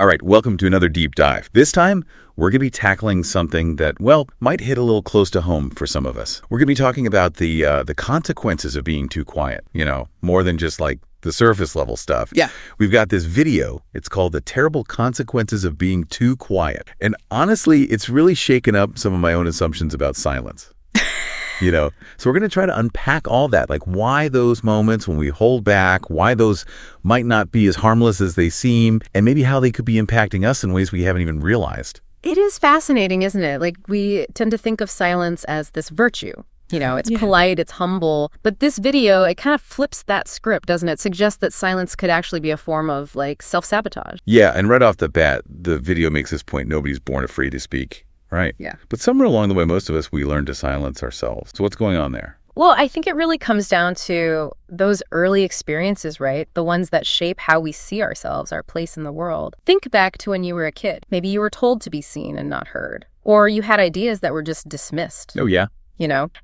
All right, welcome to another deep dive. This time, we're going to be tackling something that, well, might hit a little close to home for some of us. We're going to be talking about the consequences of being too quiet, more than just like the surface level stuff. Yeah. We've got this video. It's called The Terrible Consequences of Being Too Quiet. And honestly, it's really shaken up some of my own assumptions about silence. So we're going to try to unpack all that, like why those moments when we hold back, why those might not be as harmless as they seem, and maybe how they could be impacting us in ways we haven't even realized. It is fascinating, isn't it? Like we tend to think of silence as this virtue. It's polite, it's humble. But this video, it kind of flips that script, doesn't it? It suggests that silence could actually be a form of like self-sabotage. Yeah, and right off the bat, the video makes this point, nobody's born afraid to speak. Right. Yeah. But somewhere along the way, most of us, we learn to silence ourselves. So what's going on there? Well, I think it really comes down to those early experiences, right? The ones that shape how we see ourselves, our place in the world. Think back to when you were a kid. Maybe you were told to be seen and not heard. Or you had ideas that were just dismissed. Oh, yeah.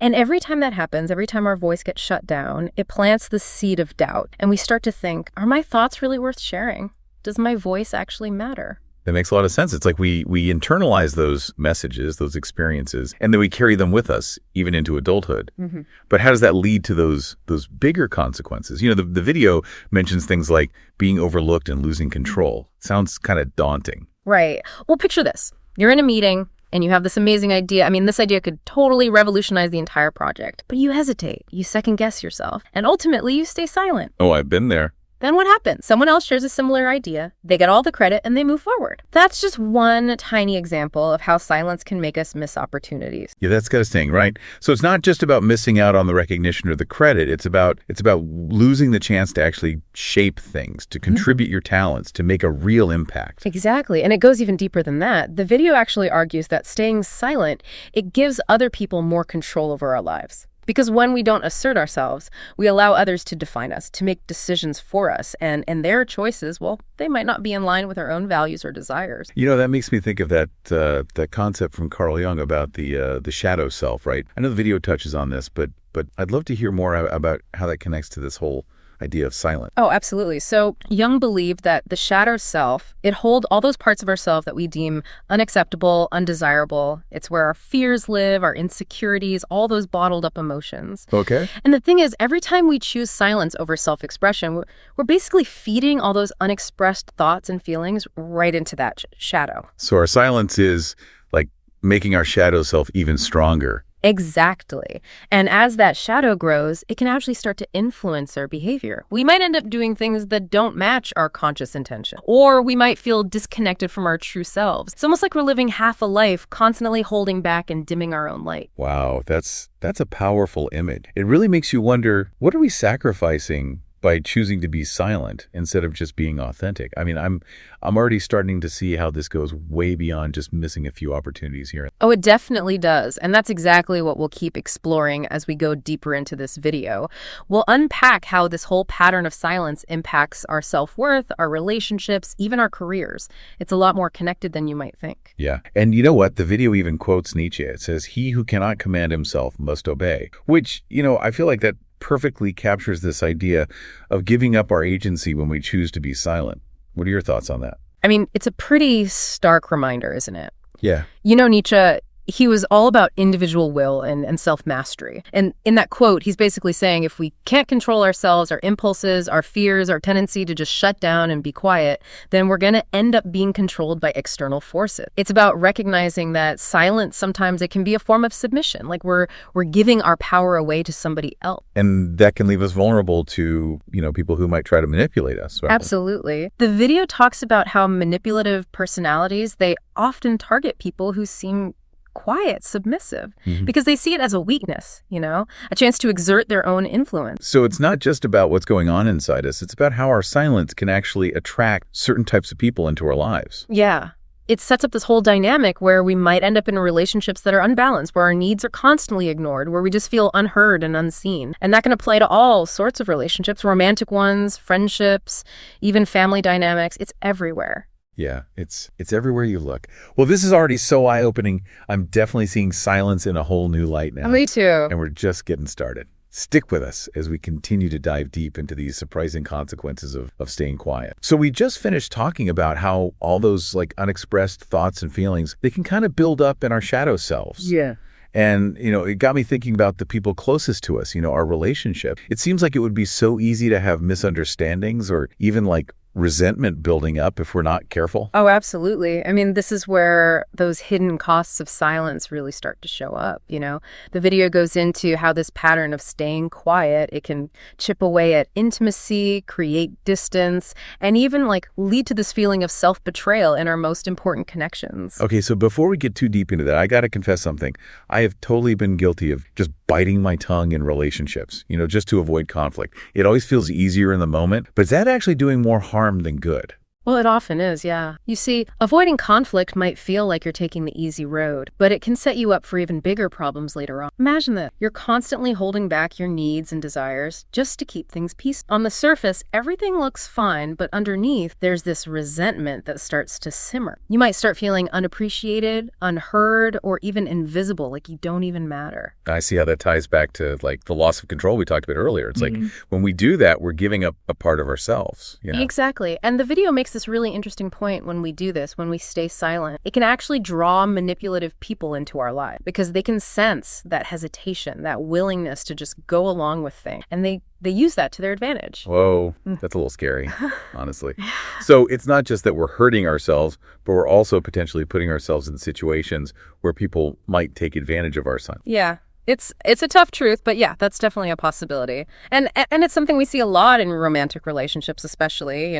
And every time that happens, every time our voice gets shut down, it plants the seed of doubt. And we start to think, are my thoughts really worth sharing? Does my voice actually matter? That makes a lot of sense. It's like we internalize those messages, those experiences, and then we carry them with us even into adulthood. Mm-hmm. But how does that lead to those bigger consequences? The video mentions things like being overlooked and losing control. Sounds kind of daunting. Right. Well, picture this. You're in a meeting and you have this amazing idea. I mean, this idea could totally revolutionize the entire project. But you hesitate. You second guess yourself. And ultimately, you stay silent. Oh, I've been there. Then what happens? Someone else shares a similar idea, they get all the credit, and they move forward. That's just one tiny example of how silence can make us miss opportunities. Yeah, that's got us thinking, right? So it's not just about missing out on the recognition or the credit. It's about losing the chance to actually shape things, to contribute your talents, to make a real impact. Exactly. And it goes even deeper than that. The video actually argues that staying silent, it gives other people more control over our lives. Because when we don't assert ourselves, we allow others to define us, to make decisions for us. And their choices, well, they might not be in line with our own values or desires. That makes me think of that concept from Carl Jung about the shadow self, right? I know the video touches on this, but I'd love to hear more about how that connects to this whole idea of silence. Oh, absolutely. So Jung believed that the shadow self, it holds all those parts of ourselves that we deem unacceptable, undesirable. It's where our fears live, our insecurities, all those bottled up emotions. Okay. And the thing is, every time we choose silence over self-expression, we're basically feeding all those unexpressed thoughts and feelings right into that shadow. So our silence is like making our shadow self even stronger. Exactly. And as that shadow grows, it can actually start to influence our behavior. We might end up doing things that don't match our conscious intention, or we might feel disconnected from our true selves. It's almost like we're living half a life, constantly holding back and dimming our own light. Wow, that's a powerful image. It really makes you wonder, what are we sacrificing by choosing to be silent instead of just being authentic? I mean, I'm already starting to see how this goes way beyond just missing a few opportunities here. Oh, it definitely does. And that's exactly what we'll keep exploring as we go deeper into this video. We'll unpack how this whole pattern of silence impacts our self-worth, our relationships, even our careers. It's a lot more connected than you might think. Yeah. And you know what? The video even quotes Nietzsche. It says, "He who cannot command himself must obey," which, I feel like that perfectly captures this idea of giving up our agency when we choose to be silent. What are your thoughts on that? I mean, it's a pretty stark reminder, isn't it? Yeah. Nietzsche, he was all about individual will and self-mastery. And in that quote, he's basically saying if we can't control ourselves, our impulses, our fears, our tendency to just shut down and be quiet, then we're going to end up being controlled by external forces. It's about recognizing that silence, sometimes it can be a form of submission, like we're giving our power away to somebody else. And that can leave us vulnerable to, people who might try to manipulate us. Right? Absolutely. The video talks about how manipulative personalities, they often target people who seem quiet, submissive, because they see it as a weakness, a chance to exert their own influence. So it's not just about what's going on inside us. It's about how our silence can actually attract certain types of people into our lives. Yeah. It sets up this whole dynamic where we might end up in relationships that are unbalanced, where our needs are constantly ignored, where we just feel unheard and unseen. And that can apply to all sorts of relationships, romantic ones, friendships, even family dynamics. It's everywhere. Yeah, it's everywhere you look. Well, this is already so eye-opening. I'm definitely seeing silence in a whole new light now. Me too. And we're just getting started. Stick with us as we continue to dive deep into these surprising consequences of staying quiet. So we just finished talking about how all those like unexpressed thoughts and feelings, they can kind of build up in our shadow selves. Yeah. And, it got me thinking about the people closest to us, our relationship. It seems like it would be so easy to have misunderstandings or even like resentment building up if we're not careful. Oh, absolutely. I mean, this is where those hidden costs of silence really start to show up, The video goes into how this pattern of staying quiet, it can chip away at intimacy, create distance, and even like lead to this feeling of self-betrayal in our most important connections. Okay, so before we get too deep into that, I got to confess something. I have totally been guilty of just biting my tongue in relationships, just to avoid conflict. It always feels easier in the moment, but is that actually doing more harm than good? Well, it often is, yeah. You see, avoiding conflict might feel like you're taking the easy road, but it can set you up for even bigger problems later on. Imagine that. You're constantly holding back your needs and desires just to keep things peaceful. On the surface, everything looks fine, but underneath, there's this resentment that starts to simmer. You might start feeling unappreciated, unheard, or even invisible, like you don't even matter. I see how that ties back to like the loss of control we talked about earlier. It's like when we do that, we're giving up a part of ourselves. Exactly. And the video makes this really interesting point when we do this, when we stay silent. It can actually draw manipulative people into our lives because they can sense that hesitation, that willingness to just go along with things. And they use that to their advantage. Whoa, that's a little scary, honestly. So it's not just that we're hurting ourselves, but we're also potentially putting ourselves in situations where people might take advantage of our silence. Yeah. It's a tough truth, but yeah, that's definitely a possibility. And it's something we see a lot in romantic relationships, especially,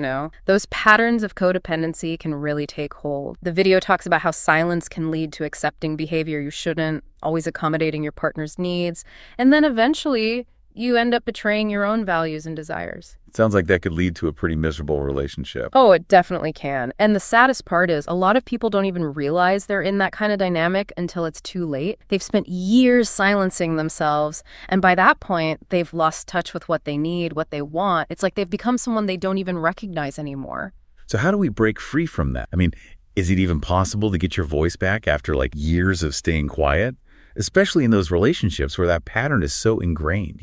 Those patterns of codependency can really take hold. The video talks about how silence can lead to accepting behavior you shouldn't, always accommodating your partner's needs, and then eventually you end up betraying your own values and desires. It sounds like that could lead to a pretty miserable relationship. Oh, it definitely can. And the saddest part is a lot of people don't even realize they're in that kind of dynamic until it's too late. They've spent years silencing themselves, and by that point, they've lost touch with what they need, what they want. It's like they've become someone they don't even recognize anymore. So how do we break free from that? I mean, is it even possible to get your voice back after like years of staying quiet? Especially in those relationships where that pattern is so ingrained,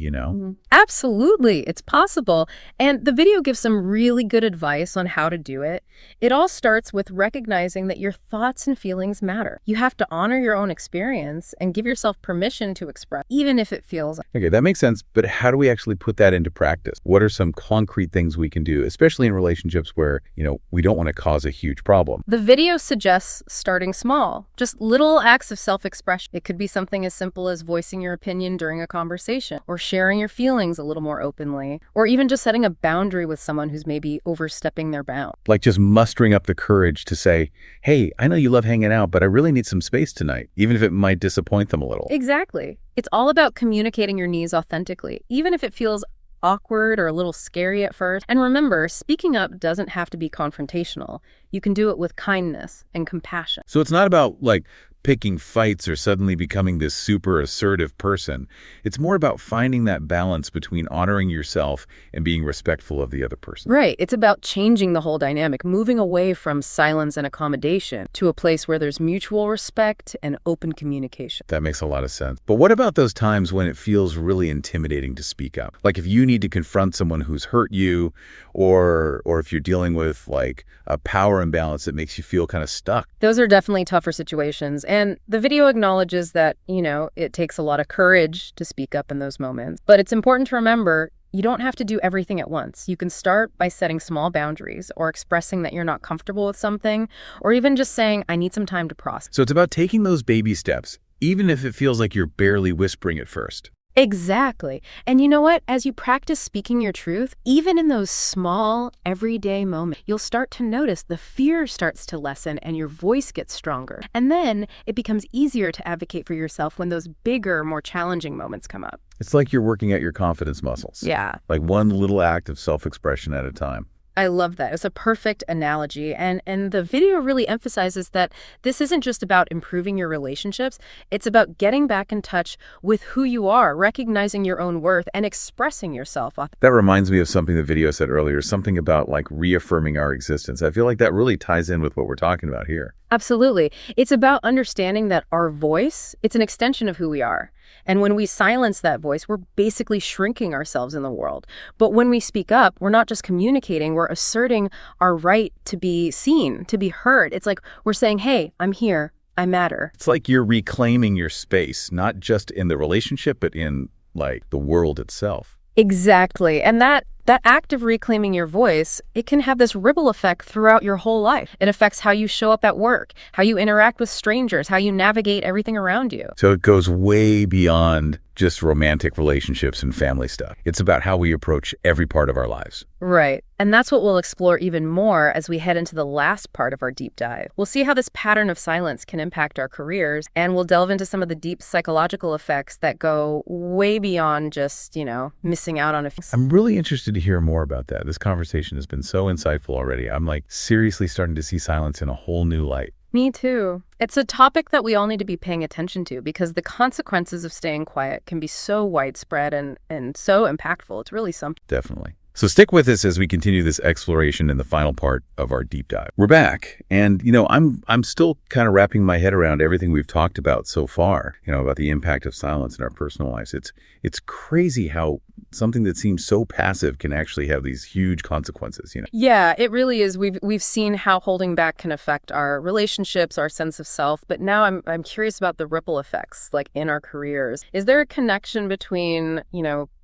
Absolutely. It's possible. And the video gives some really good advice on how to do it. It all starts with recognizing that your thoughts and feelings matter. You have to honor your own experience and give yourself permission to express, even if it feels... Okay, that makes sense. But how do we actually put that into practice? What are some concrete things we can do, especially in relationships where, we don't want to cause a huge problem? The video suggests starting small, just little acts of self-expression. It could be something as simple as voicing your opinion during a conversation, or sharing your feelings a little more openly, or even just setting a boundary with someone who's maybe overstepping their bound. Like just mustering up the courage to say, hey, I know you love hanging out, but I really need some space tonight, even if it might disappoint them a little. Exactly. It's all about communicating your needs authentically, even if it feels awkward or a little scary at first. And remember, speaking up doesn't have to be confrontational. You can do it with kindness and compassion. So it's not about like picking fights or suddenly becoming this super assertive person. It's more about finding that balance between honoring yourself and being respectful of the other person. Right. It's about changing the whole dynamic, moving away from silence and accommodation to a place where there's mutual respect and open communication. That makes a lot of sense. But what about those times when it feels really intimidating to speak up? Like if you need to confront someone who's hurt you, or if you're dealing with like a power imbalance that makes you feel kind of stuck. Those are definitely tougher situations. And the video acknowledges that, it takes a lot of courage to speak up in those moments. But it's important to remember, you don't have to do everything at once. You can start by setting small boundaries or expressing that you're not comfortable with something, or even just saying, I need some time to process. So it's about taking those baby steps, even if it feels like you're barely whispering at first. Exactly. And you know what? As you practice speaking your truth, even in those small, everyday moments, you'll start to notice the fear starts to lessen and your voice gets stronger. And then it becomes easier to advocate for yourself when those bigger, more challenging moments come up. It's like you're working at your confidence muscles. Yeah. Like one little act of self-expression at a time. I love that. It's a perfect analogy. And the video really emphasizes that this isn't just about improving your relationships. It's about getting back in touch with who you are, recognizing your own worth, and expressing yourself. That reminds me of something the video said earlier, something about like reaffirming our existence. I feel like that really ties in with what we're talking about here. Absolutely. It's about understanding that our voice, it's an extension of who we are. And when we silence that voice, we're basically shrinking ourselves in the world. But when we speak up, we're not just communicating, we're asserting our right to be seen, to be heard. It's like we're saying, hey, I'm here, I matter. It's like you're reclaiming your space, not just in the relationship, but in, like, the world itself. Exactly. And that act of reclaiming your voice, it can have this ripple effect throughout your whole life. It affects how you show up at work, how you interact with strangers, how you navigate everything around you. So it goes way beyond just romantic relationships and family stuff. It's about how we approach every part of our lives. Right. And that's what we'll explore even more as we head into the last part of our deep dive. We'll see how this pattern of silence can impact our careers, and we'll delve into some of the deep psychological effects that go way beyond just, missing out on a few. I'm really interested to hear more about that. This conversation has been so insightful already. I'm like seriously starting to see silence in a whole new light. Me too. It's a topic that we all need to be paying attention to because the consequences of staying quiet can be so widespread and so impactful. It's really something. Definitely. So stick with us as we continue this exploration in the final part of our deep dive. We're back, and I'm still kind of wrapping my head around everything we've talked about so far, about the impact of silence in our personal lives. It's crazy how something that seems so passive can actually have these huge consequences, Yeah, it really is. We've seen how holding back can affect our relationships, our sense of self, but now I'm curious about the ripple effects, like in our careers. Is there a connection between,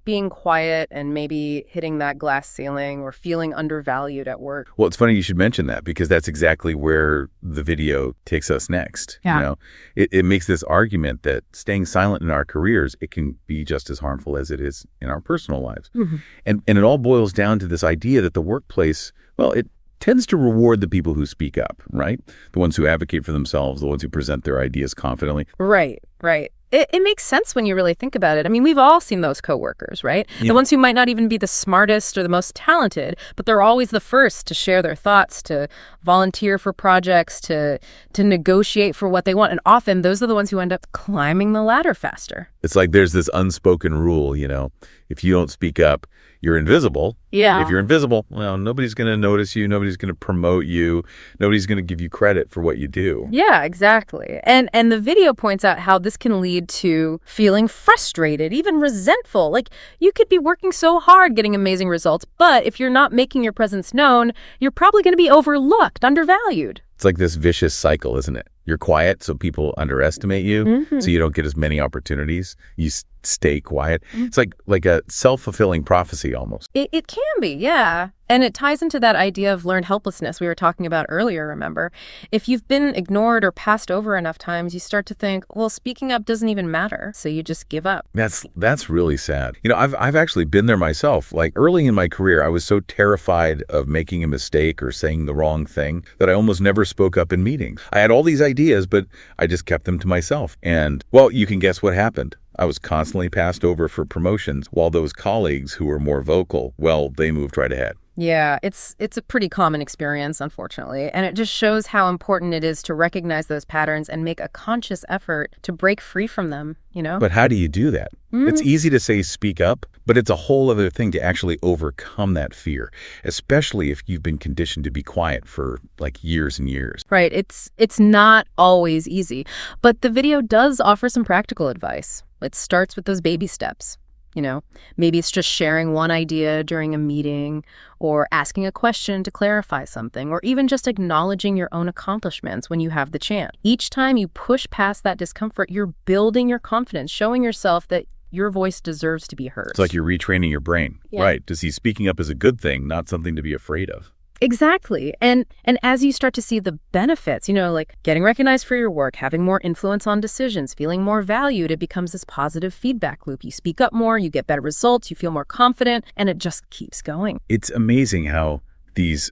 being quiet and maybe hitting that glass ceiling or feeling undervalued at work? Well, it's funny you should mention that because that's exactly where the video takes us next. Yeah. It makes this argument that staying silent in our careers, it can be just as harmful as it is in our personal lives. Mm-hmm. And it all boils down to this idea that the workplace, well, it tends to reward the people who speak up, right? The ones who advocate for themselves, the ones who present their ideas confidently. Right. It makes sense when you really think about it. I mean, we've all seen those coworkers, right? Yeah. The ones who might not even be the smartest or the most talented, but they're always the first to share their thoughts, to volunteer for projects, to negotiate for what they want. And often those are the ones who end up climbing the ladder faster. It's like there's this unspoken rule, if you don't speak up, you're invisible. Yeah. If you're invisible, well, nobody's going to notice you. Nobody's going to promote you. Nobody's going to give you credit for what you do. Yeah, exactly. And the video points out how this can lead to feeling frustrated, even resentful. Like you could be working so hard getting amazing results, but if you're not making your presence known, you're probably going to be overlooked, undervalued. It's like this vicious cycle, isn't it? You're quiet, so people underestimate you, so you don't get as many opportunities. You stay quiet. It's like a self-fulfilling prophecy almost. It can be, yeah. And it ties into that idea of learned helplessness we were talking about earlier, remember? If you've been ignored or passed over enough times, you start to think, well, speaking up doesn't even matter, so you just give up. That's really sad. I've actually been there myself. Like early in my career, I was so terrified of making a mistake or saying the wrong thing that I almost never spoke up in meetings. I had all these ideas, but I just kept them to myself. And, well, you can guess what happened. I was constantly passed over for promotions while those colleagues who were more vocal, well, they moved right ahead. Yeah, it's a pretty common experience, unfortunately, and it just shows how important it is to recognize those patterns and make a conscious effort to break free from them, But how do you do that? It's easy to say speak up, but it's a whole other thing to actually overcome that fear, especially if you've been conditioned to be quiet for like years and years. Right, it's not always easy, but the video does offer some practical advice. It starts with those baby steps. Maybe it's just sharing one idea during a meeting or asking a question to clarify something, or even just acknowledging your own accomplishments when you have the chance. Each time you push past that discomfort, you're building your confidence, showing yourself that your voice deserves to be heard. It's like you're retraining your brain, right? To see speaking up as a good thing, not something to be afraid of. Exactly. And as you start to see the benefits, like getting recognized for your work, having more influence on decisions, feeling more valued, it becomes this positive feedback loop. You speak up more, you get better results, you feel more confident, and it just keeps going. It's amazing how these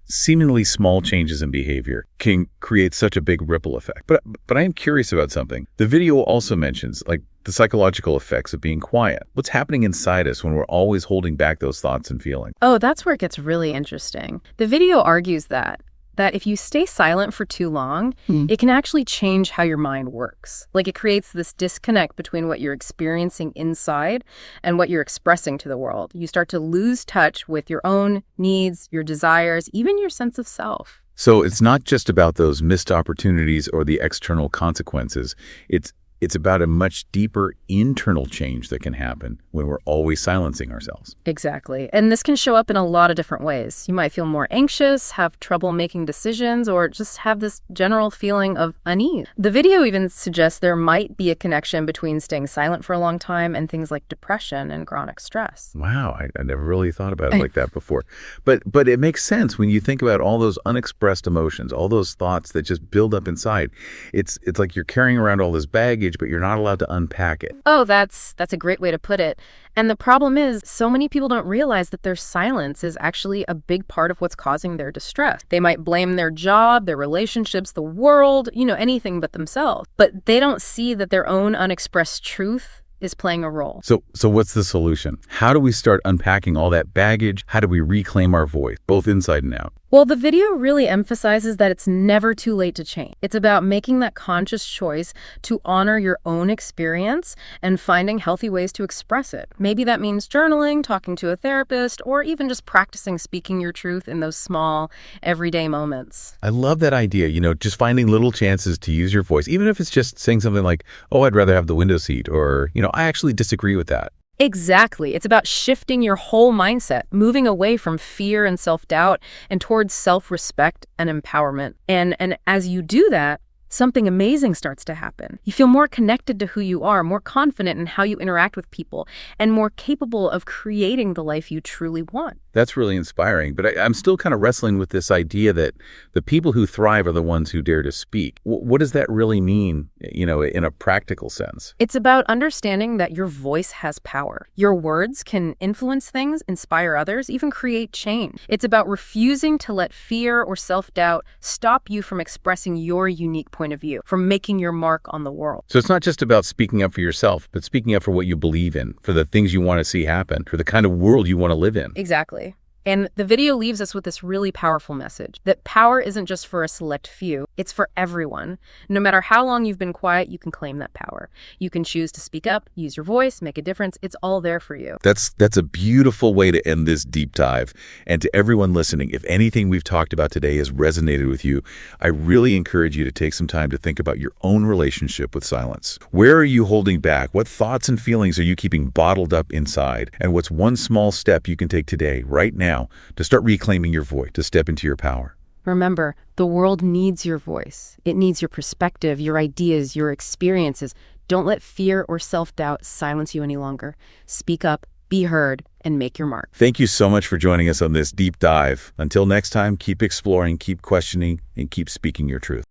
seemingly small changes in behavior can create such a big ripple effect. But I am curious about something. The video also mentions the psychological effects of being quiet. What's happening inside us when we're always holding back those thoughts and feelings? Oh, that's where it gets really interesting. The video argues that if you stay silent for too long, it can actually change how your mind works. Like it creates this disconnect between what you're experiencing inside and what you're expressing to the world. You start to lose touch with your own needs, your desires, even your sense of self. So it's not just about those missed opportunities or the external consequences. It's about a much deeper internal change that can happen when we're always silencing ourselves. Exactly. And this can show up in a lot of different ways. You might feel more anxious, have trouble making decisions, or just have this general feeling of unease. The video even suggests there might be a connection between staying silent for a long time and things like depression and chronic stress. Wow, I never really thought about it like that before. But it makes sense when you think about all those unexpressed emotions, all those thoughts that just build up inside. It's like you're carrying around all this baggage, but you're not allowed to unpack it. Oh, that's a great way to put it. And the problem is, so many people don't realize that their silence is actually a big part of what's causing their distress. They might blame their job, their relationships, the world, anything but themselves. But they don't see that their own unexpressed truth is playing a role. So what's the solution? How do we start unpacking all that baggage? How do we reclaim our voice, both inside and out? Well, the video really emphasizes that it's never too late to change. It's about making that conscious choice to honor your own experience and finding healthy ways to express it. Maybe that means journaling, talking to a therapist, or even just practicing speaking your truth in those small, everyday moments. I love that idea, just finding little chances to use your voice, even if it's just saying something like, oh, I'd rather have the window seat, or, I actually disagree with that. Exactly. It's about shifting your whole mindset, moving away from fear and self-doubt and towards self-respect and empowerment. And as you do that, something amazing starts to happen. You feel more connected to who you are, more confident in how you interact with people, and more capable of creating the life you truly want. That's really inspiring, but I'm still kind of wrestling with this idea that the people who thrive are the ones who dare to speak. What does that really mean, in a practical sense? It's about understanding that your voice has power. Your words can influence things, inspire others, even create change. It's about refusing to let fear or self-doubt stop you from expressing your unique point of view, from making your mark on the world. So it's not just about speaking up for yourself, but speaking up for what you believe in, for the things you want to see happen, for the kind of world you want to live in. Exactly. And the video leaves us with this really powerful message that power isn't just for a select few, it's for everyone. No matter how long you've been quiet, you can claim that power. You can choose to speak up, use your voice, make a difference. It's all there for you. That's a beautiful way to end this deep dive. And to everyone listening, if anything we've talked about today has resonated with you, I really encourage you to take some time to think about your own relationship with silence. Where are you holding back? What thoughts and feelings are you keeping bottled up inside? And what's one small step you can take today, right now, to start reclaiming your voice, to step into your power? Remember, the world needs your voice. It needs your perspective, your ideas, your experiences. Don't let fear or self-doubt silence you any longer. Speak up, be heard, and make your mark. Thank you so much for joining us on this deep dive. Until next time, keep exploring, keep questioning, and keep speaking your truth.